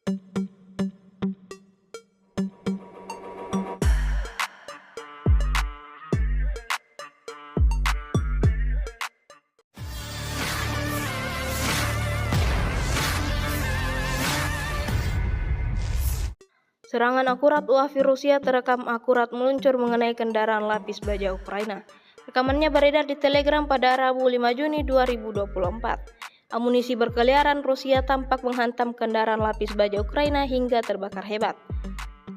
Serangan akurat UAV Rusia terekam akurat meluncur mengenai kendaraan lapis baja Ukraina. Rekamannya beredar di Telegram pada Rabu 5 Juni 2024. Amunisi berkeliaran Rusia tampak menghantam kendaraan lapis baja Ukraina hingga terbakar hebat.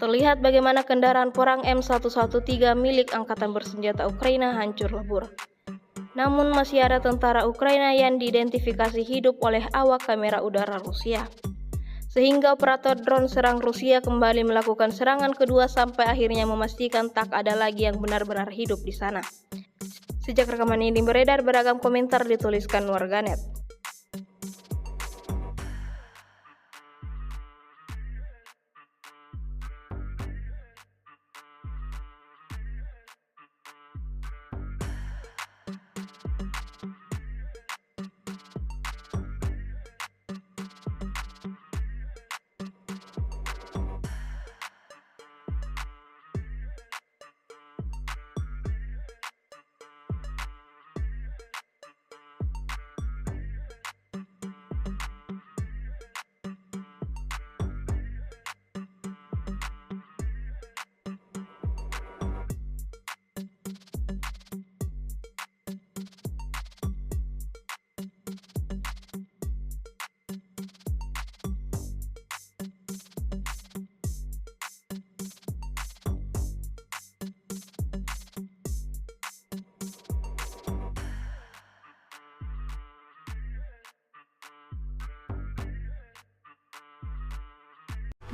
Terlihat bagaimana kendaraan perang M113 milik Angkatan Bersenjata Ukraina hancur lebur. Namun masih ada tentara Ukraina yang diidentifikasi hidup oleh awak kamera udara Rusia. Sehingga operator drone serang Rusia kembali melakukan serangan kedua sampai akhirnya memastikan tak ada lagi yang benar-benar hidup di sana. Sejak rekaman ini beredar, beragam komentar dituliskan warganet.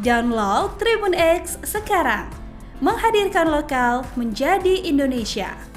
Download Tribun X sekarang, menghadirkan lokal menjadi Indonesia.